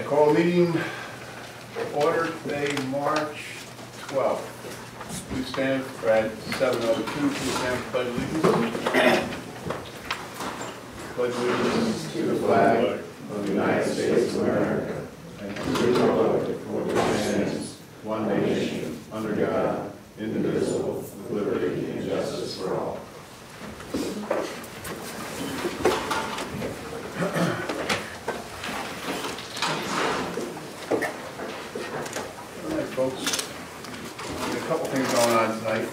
Call meeting order today, March 12th. Please stand at 7:02. Please stand for pledge allegiance. Pledge allegiance to the flag of the United States of America and to the republic for which it stands, one nation, under God, indivisible, with liberty and justice for all. Folks, a couple things going on tonight.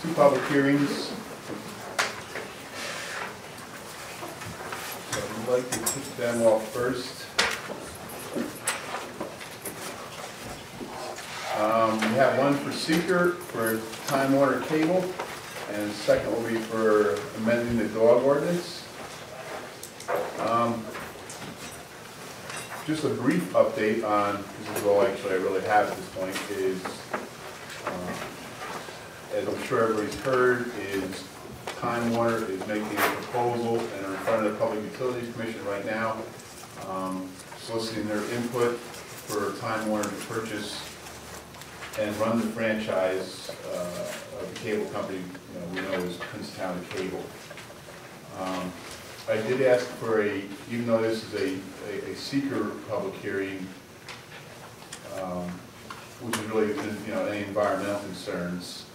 Two public hearings. So I'd like to kick them off first. We have one for seeker for Time Warner Cable, and the second will be for amending the dog ordinance. Just a brief update on, this is all actually I really have at this point, is, as I'm sure everybody's heard, is Time Warner is making a proposal and are in front of the Public Utilities Commission right now, soliciting their input for Time Warner to purchase and run the franchise of the cable company we know as Princetown Cable. I did ask for even though this is a seeker public hearing, which is really any environmental concerns,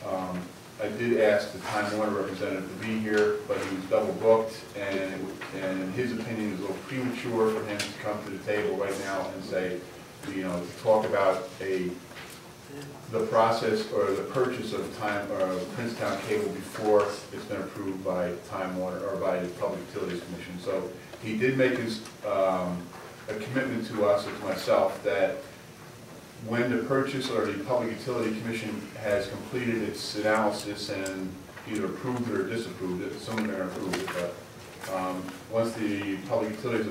I did ask the Time Warner representative to be here, but he was double booked, and in his opinion, it was a little premature for him to come to the table right now and say, to talk about the process or the purchase of Princetown Cable before it's been approved by Time Warner or by the Public Utilities Commission. So he did make his a commitment to us, or to myself, that when the purchase or the Public Utility Commission has completed its analysis and either approved it or disapproved it, some of them are going to approve it, but once the Public Utilities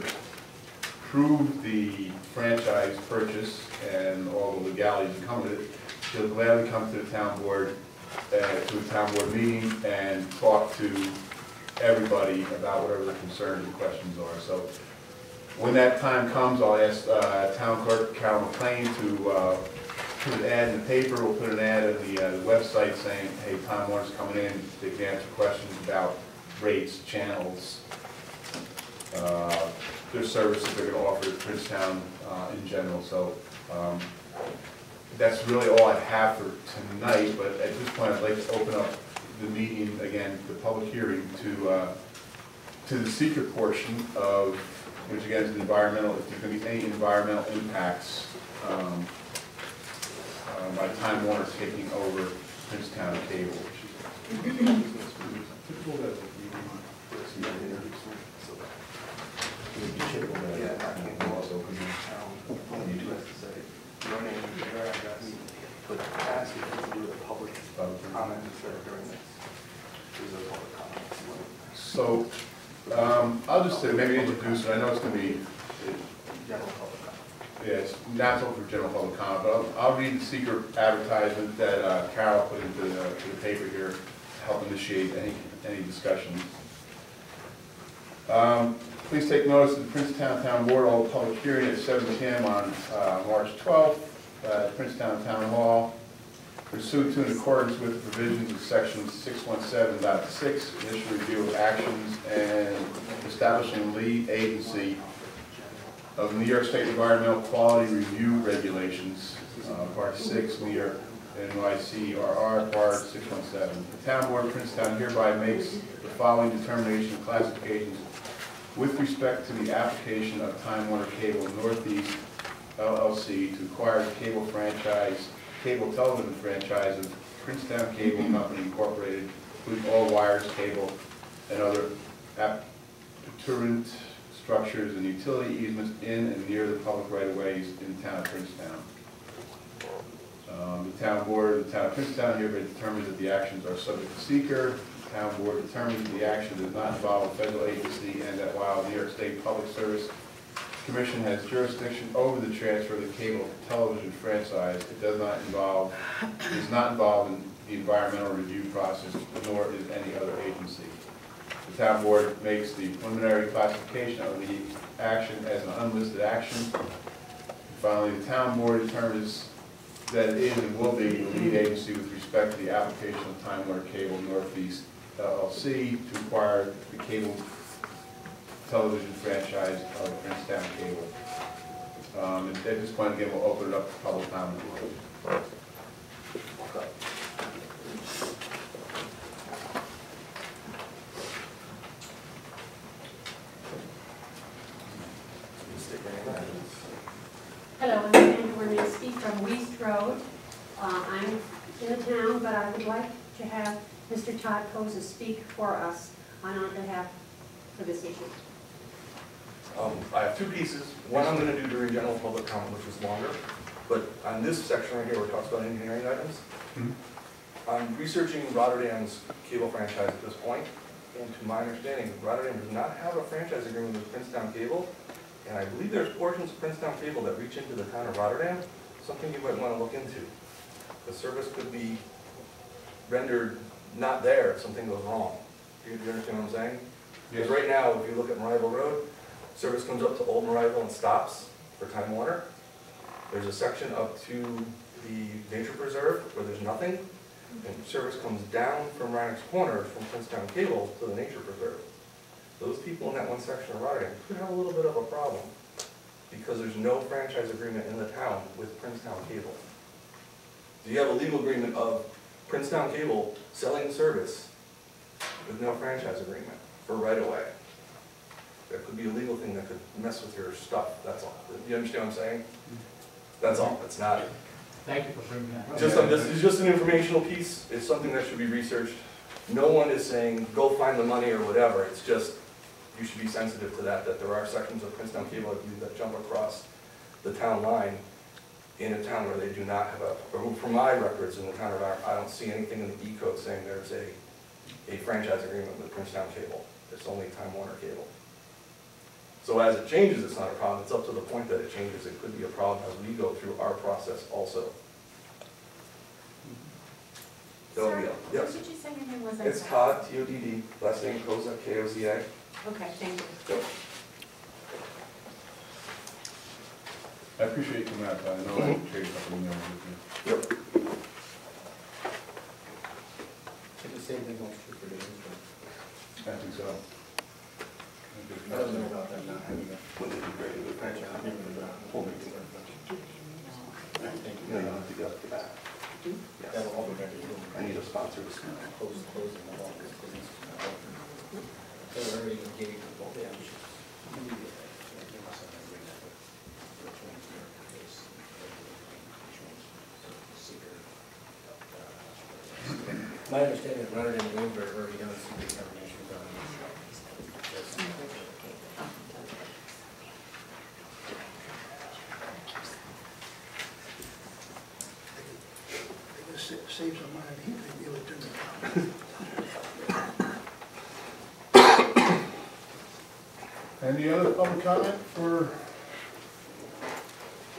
approve the franchise purchase and all the legalities that come with it, he'll gladly come to the town board, to a town board meeting and talk to everybody about whatever the concerns and questions are. So when that time comes, I'll ask Town Clerk Carol McLean to put an ad in the paper. We'll put an ad on the website saying, hey, Time Warner's coming in, they can answer questions about rates, channels, their services they're going to offer to Princetown in general. So that's really all I have for tonight, but at this point I'd like to open up the meeting again, the public hearing, to the seeker portion of, which again is the environmental, if there's going to be any environmental impacts by Time Warner taking over Princetown Cable. Your name, your address, but ask if you can do the public comment instead of during this. These are public comments. So, I'll just say, maybe introduce it. I know it's going to be General public comment. Yeah, it's not open for general public comment, but I'll read the secret advertisement that Carol put into the paper here to help initiate any discussion. Please take notice of the Princetown Town Board all public hearing at 7 p.m. on March 12th at Princetown Town Hall. Pursuant to in accordance with the provisions of section 617.6, initial review of actions and establishing lead agency of New York State Environmental Quality Review Regulations, Part 6, New York NYCRR, Part 617. The Town Board of Princetown hereby makes the following determination of classifications with respect to the application of Time Warner Cable Northeast LLC to acquire the cable television franchise of Princetown Cable Company Incorporated, including all wires, cable, and other appurtenant structures and utility easements in and near the public right-of-ways in the town of Princetown. The Town Board of the Town of Princetown hereby determines that the actions are subject to seeker. The Town Board determines that the action does not involve a federal agency and that while the New York State Public Service Commission has jurisdiction over the transfer of the cable television franchise, it is not involved in the environmental review process, nor is any other agency. The town board makes the preliminary classification of the action as an unlisted action. Finally, the town board determines that it is and will be the lead agency with respect to the application of Time Warner Cable Northeast LLC to acquire the cable television franchise of Princetown Cable. And at this point, again, we'll open it up to public comment. Hello, I'm Sandra. We're going to speak from West Road. I'm in the town, but I would like to have Mr. Todd Koza speak for us on our behalf for this issue. I have two pieces. One I'm going to do during general public comment, which is longer, but on this section right here where it talks about engineering items, I'm researching Rotterdam's cable franchise at this point, and to my understanding, Rotterdam does not have a franchise agreement with Princetown Cable, and I believe there's portions of Princetown Cable that reach into the town of Rotterdam, something you might want to look into. The service could be rendered not there if something goes wrong. Do you understand what I'm saying? Because right now, if you look at Marival Road, service comes up to Old Marival and stops for Time Warner. There's a section up to the nature preserve where there's nothing, and service comes down from Rannoch's Corner from Princetown Cable to the nature preserve. Those people in that one section of Rotterdam could have a little bit of a problem because there's no franchise agreement in the town with Princetown Cable. So you have a legal agreement of Princetown Cable selling the service with no franchise agreement for right-of-way. That could be a legal thing that could mess with your stuff, that's all. You understand what I'm saying? That's all, it's not. Thank you for bringing that up. This is just an informational piece, it's something that should be researched. No one is saying, go find the money or whatever, it's just, you should be sensitive to that there are sections of Princetown Cable, I believe, that jump across the town line in a town where they do not have or from my records in the town of I don't see anything in the E-code saying there's a franchise agreement with Princetown Cable. It's only Time Warner Cable. So as it changes, it's not a problem. It's up to the point that it changes. It could be a problem as we go through our process also. Sir, Yes. what did you say your name was? It's Todd, T-O-D-D, last name Koza, K-O-Z-A. Okay, thank you. Yep. I appreciate you coming out, I know I traded a couple emails with Yep. Did the same thing holds true for the intern? you. I think so. I don't know about them not having a Wouldn't it be great if it franchise agreement or not. Hold it. Thank You know, you you. have to get up to that. That Yes. will all be ready. I need a sponsor to smell. Closing the law. They're already engaged with both the My understanding is Rotterdam and Greenberg already done some determinations on this. They could save some money, they'd be able to turn it down. Any other public comment for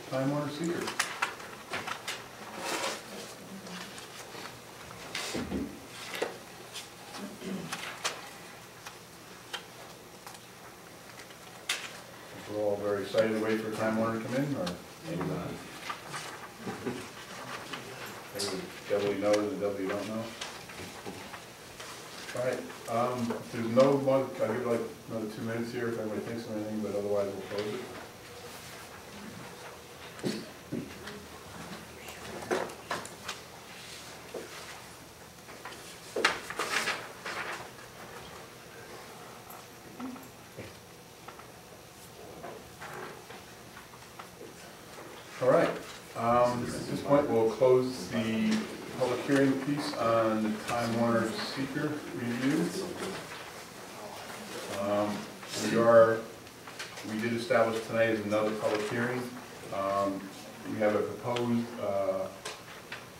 Time Warner Seeker? We're all very excited to wait for Time Warner to come in, or maybe not? Maybe the devil you know and the devil you don't know? All right, if there's no more, I'll give like another 2 minutes here if anybody thinks of anything, but otherwise we'll close it. All right, at this point, we'll close the public hearing piece on the Time Warner seeker review. We did establish tonight as another public hearing. We have a proposed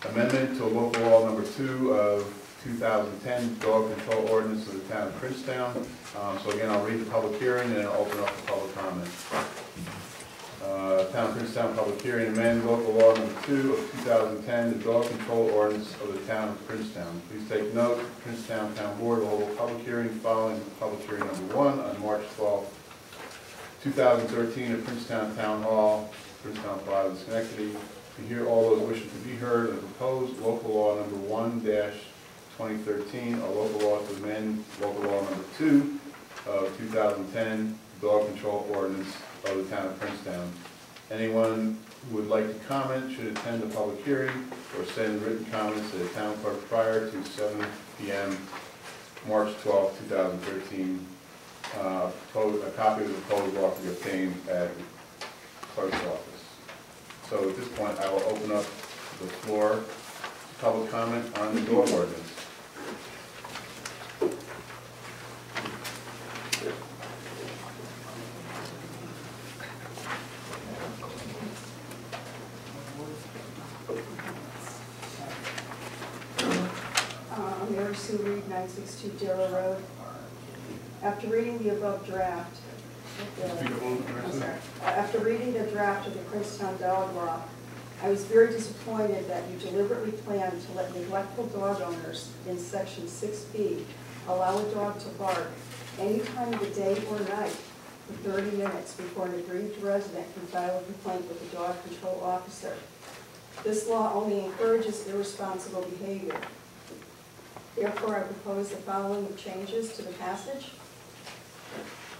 amendment to local law number 2 of 2010, dog control ordinance of the town of Princetown. So again, I'll read the public hearing and then I'll open up the public comment. Town of Princetown public hearing, amend local law number 2 of 2010, the dog control ordinance of the town of Princetown. Please take note, Princetown Town Board will hold a public hearing following public hearing number 1 on March 12, 2013 at Princetown Town Hall, Princetown Plaza, Schenectady, to hear all those wishing to be heard on the proposed local law number 1-2013, a local law to amend local law number 2 of 2010, dog control ordinance of the town of Princetown. Anyone who would like to comment should attend the public hearing or send written comments to the town clerk prior to 7 p.m. March 12, 2013. A copy of the proposed law to be obtained at the clerk's office. So at this point, I will open up the floor to public comment on the dog ordinance. Mary Sue Reed, 962 Darrow Road. After reading the above draft, after reading the draft of the Princetown dog law, I was very disappointed that you deliberately planned to let neglectful dog owners in section 6B allow a dog to bark any time of the day or night for 30 minutes before an aggrieved resident can file a complaint with the dog control officer. This law only encourages irresponsible behavior. Therefore, I propose the following changes to the passage.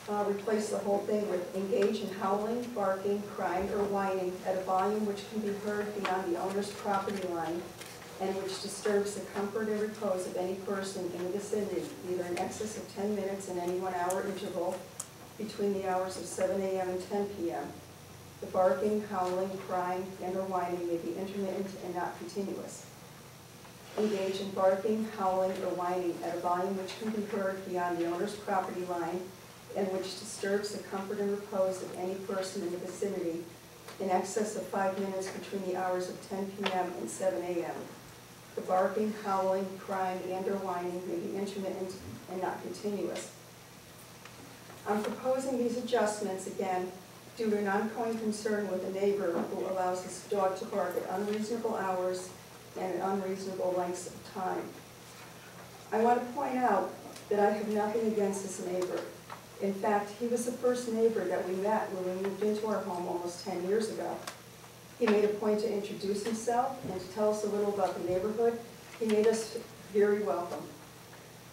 Replace the whole thing with engage in howling, barking, crying, or whining at a volume which can be heard beyond the owner's property line and which disturbs the comfort and repose of any person in the vicinity, either in excess of 10 minutes in any 1 hour interval between the hours of 7 a.m. and 10 p.m. The barking, howling, crying, and or whining may be intermittent and not continuous. Engage in barking, howling, or whining at a volume which can be heard beyond the owner's property line and which disturbs the comfort and repose of any person in the vicinity in excess of 5 minutes between the hours of 10 p.m. and 7 a.m. The barking, howling, crying, and or whining may be intermittent and not continuous. I'm proposing these adjustments, again, due to an ongoing concern with a neighbor who allows his dog to bark at unreasonable hours and at unreasonable lengths of time. I want to point out that I have nothing against this neighbor. In fact, he was the first neighbor that we met when we moved into our home almost 10 years ago. He made a point to introduce himself and to tell us a little about the neighborhood. He made us very welcome.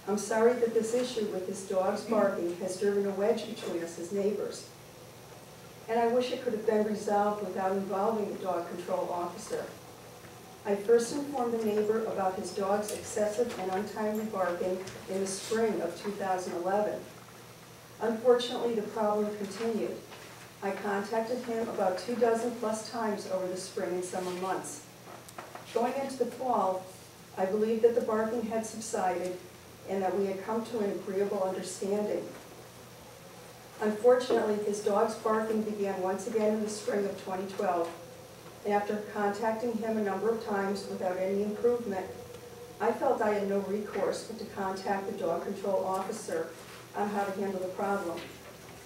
I'm sorry that this issue with his dog's barking has driven a wedge between us as neighbors. And I wish it could have been resolved without involving the dog control officer. I first informed the neighbor about his dog's excessive and untimely barking in the spring of 2011. Unfortunately, the problem continued. I contacted him about 24+ times over the spring and summer months. Going into the fall, I believed that the barking had subsided and that we had come to an agreeable understanding. Unfortunately, his dog's barking began once again in the spring of 2012. And after contacting him a number of times without any improvement, I felt I had no recourse but to contact the dog control officer on how to handle the problem.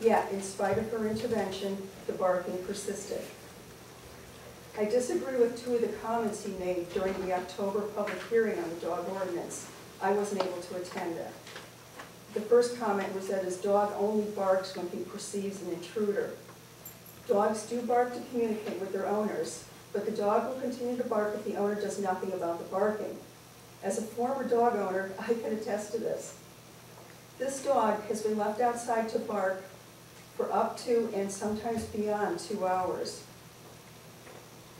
Yet, in spite of her intervention, the barking persisted. I disagree with 2 of the comments he made during the October public hearing on the dog ordinance. I wasn't able to attend it. The first comment was that his dog only barks when he perceives an intruder. Dogs do bark to communicate with their owners, but the dog will continue to bark if the owner does nothing about the barking. As a former dog owner, I can attest to this. This dog has been left outside to bark for up to and sometimes beyond 2 hours.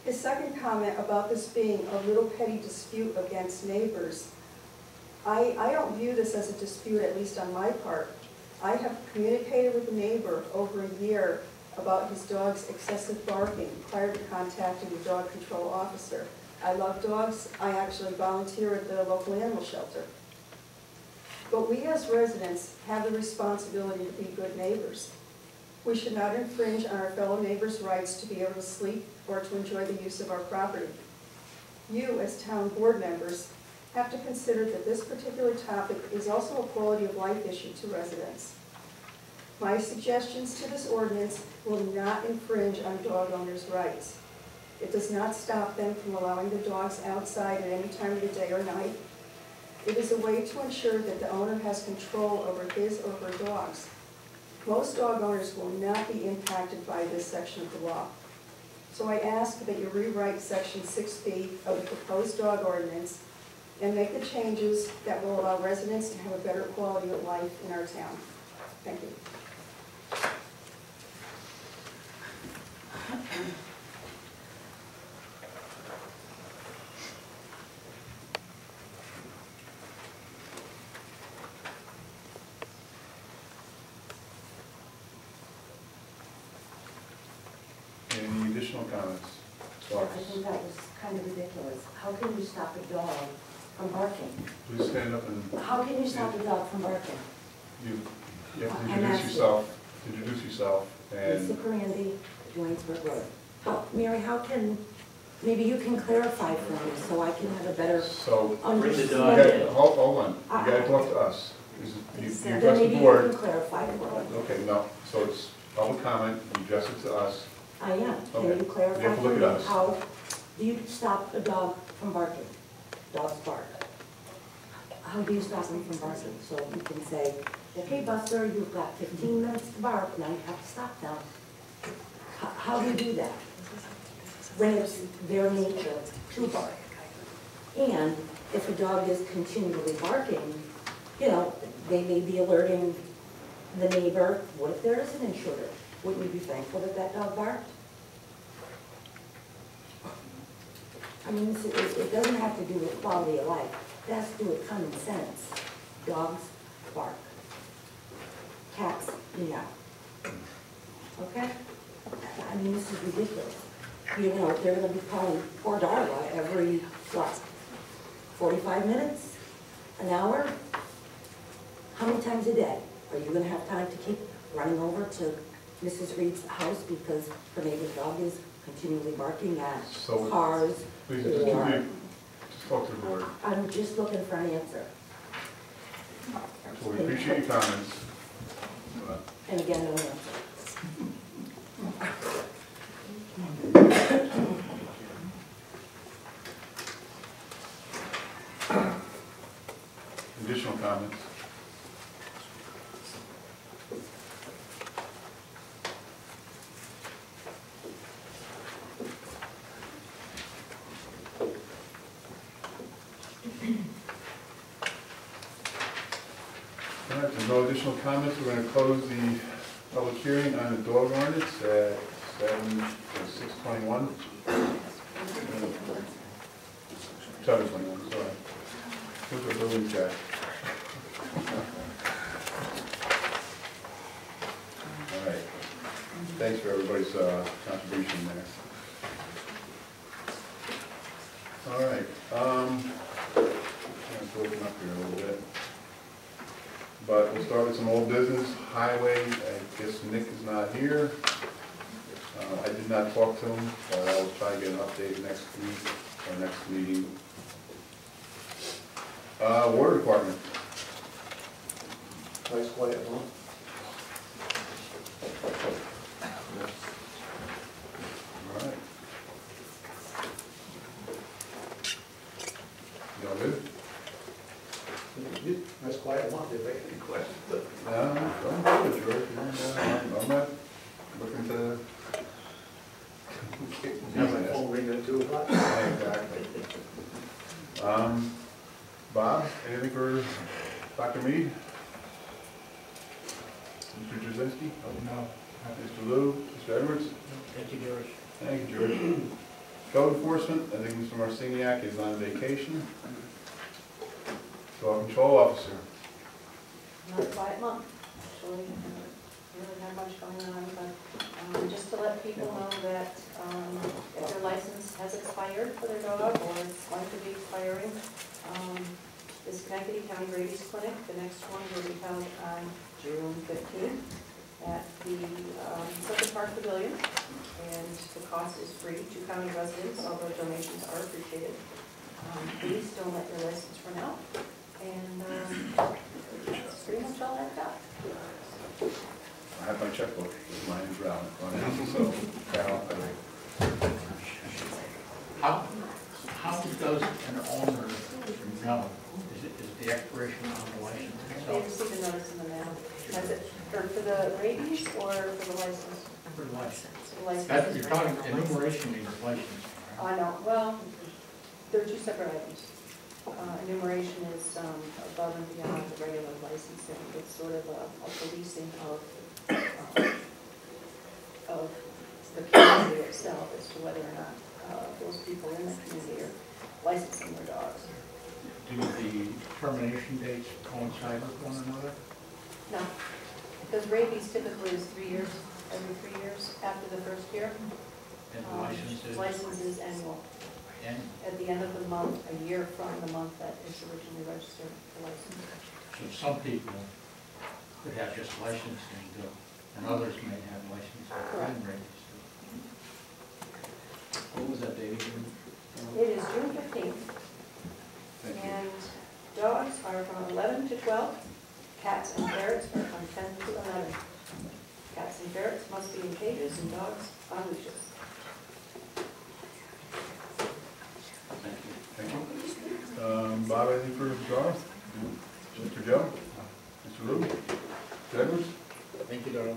His second comment about this being a little petty dispute against neighbors, I don't view this as a dispute, at least on my part. I have communicated with the neighbor over a year about his dog's excessive barking prior to contacting the dog control officer. I love dogs. I actually volunteer at the local animal shelter. But we as residents have the responsibility to be good neighbors. We should not infringe on our fellow neighbors' rights to be able to sleep or to enjoy the use of our property. You, as town board members, have to consider that this particular topic is also a quality of life issue to residents. My suggestions to this ordinance will not infringe on dog owners' rights. It does not stop them from allowing the dogs outside at any time of the day or night. It is a way to ensure that the owner has control over his or her dogs. Most dog owners will not be impacted by this section of the law. So I ask that you rewrite section 6B of the proposed dog ordinance and make the changes that will allow residents to have a better quality of life in our town. Thank you. Any additional comments? I think that was kind of ridiculous. How can you stop a dog from barking? Please stand up and How can you stop a dog from barking? you have to I'm introduce asking. yourself. Introduce yourself Lisa and Corandy, Jonesburg Road. Mary, how can, maybe you can clarify for me so I can have a better so, understanding. hold on, you gotta talk to us. You Then address the maybe you board. can clarify for me. Okay, no, so it's public comment, you address it to us. I am. Can Okay. you clarify You have to for look me at us. how do you stop a dog from barking? Dogs bark. How do you stop them from barking? So you can say, okay, Buster, you've got 15 minutes to bark, now you have to stop now. How do you do that? When it's their nature to bark. And if a dog is continually barking, you know, they may be alerting the neighbor. What if there is an intruder? Wouldn't you be thankful that that dog barked? I mean, it doesn't have to do with quality of life. It has to do with common sense. Dogs bark. Cats meow. Okay? I mean, this is ridiculous. You know, they're gonna be calling poor Darla every, what, 45 minutes? An hour? How many times a day? Are you gonna have time to keep running over to Mrs. Reed's house because her neighbor's dog is continually barking at So- cars? Please, just talk to the board. I'm just looking for an answer. So we appreciate your comments. And again, no answer. Additional comments? All right, there's no additional comments. We're going to close the public hearing on the dog ordinance at 6:21. 7:21, sorry. Who's our building guy? All right. Thanks for everybody's contribution there. All right. Let's open up here a little bit. But we'll start with some old business. Highway, I guess Nick is not here. I did not talk to him, but I will try to get an update next week or next meeting. Water department. Nice quiet, huh? All right. You all good? Nice quiet month, if I have any questions. I'm good, George. I'm not looking to. Have my phone ring at 2 o'clock. Exactly. Bob, anything for Dr. Mead? Mr. Jazinski? No. Mr. Lou, Mr. Edwards? Thank you, George. Thank you, George. Code enforcement, I think Mr. Marciniak is on vacation. Dog control officer. Not a quiet month, actually, really not much going on, but just to let people know that if their license has expired for their dog, or it's going to be expiring, this Schenectady County Rabies Clinic, the next one will be held on June 15th at the Central Park Pavilion, and the cost is free to county residents, although donations are appreciated. Please don't let your license run out. And that's pretty much all I've got. checkbook, mine is round, so, Carol, How does an owner know? Is the expiration on the license They itself? received a notice in the mail. Has it, for the rabies or for the license? For the license? For the license. That's, you're talking enumeration means license. right? No, well, they're two separate items. Enumeration is above and beyond the regular licensing. It's sort of a policing of the community itself as to whether or not those people in the community are licensing their dogs. Do the termination dates coincide with one another? No, because rabies typically is 3 years, every 3 years after the first year. And the licenses? License is annual. And At the end of the month, a year from the month that is originally registered for license. so some people could have just licensing too, and others may have licensing and rabies too. What was that date again? It is June 15th, thank you. and dogs are from 11 to 12. Cats and ferrets are from 10 to 11. Cats and ferrets must be in cages and dogs on leashes. Thank you. Bob, anything for Garth? Mr. Joe? Mr. Lou? Mr. Edwards? Thank you, Darrell.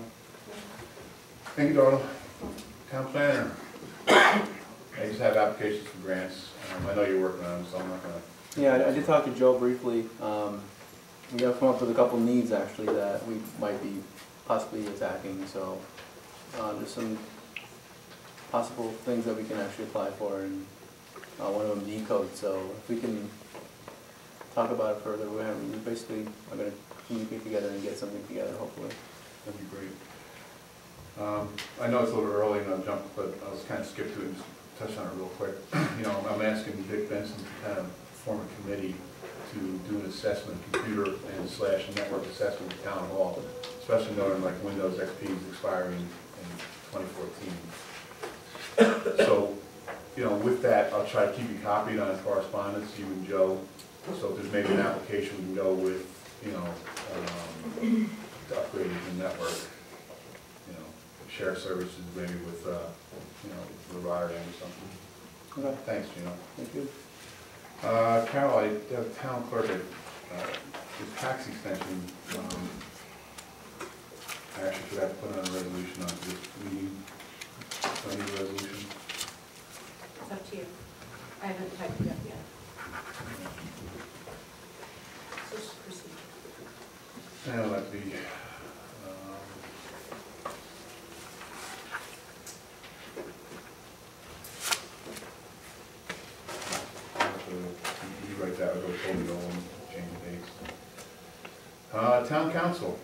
Thank you, Darrell. Town planner. I just have applications for grants. I know you're working on them, so I'm not gonna. Yeah, I did talk to Joe briefly. We have come up with a couple needs actually that we might be possibly attacking, so there's some possible things that we can actually apply for, and one of them decode, so if we can talk about it further, we basically are going to communicate together and get something together, hopefully. That'd be great. I know it's a little early and I'll jump, but I'll just kind of skip to it and just touch on it real quick. You know, I'm asking Dick Benson to kind of form a committee to do an assessment, computer and / network assessment of town hall, especially knowing like Windows XP is expiring in 2014. So, you know, with that, I'll try to keep you copied on correspondence, you and Joe. So if there's maybe an application we can go with, you know, to upgrade the network, you know, share services maybe with, you know, the Rotterdam or something. Okay. Thanks, Gino. Thank you. Carol, I have town clerk, this tax extension, I actually forgot to put on a resolution on this meeting. Do I need a resolution? It's up to you. I haven't typed it up yet. So just proceed. That'll have to be, you write that, I'll go totally go and change the dates. Town council,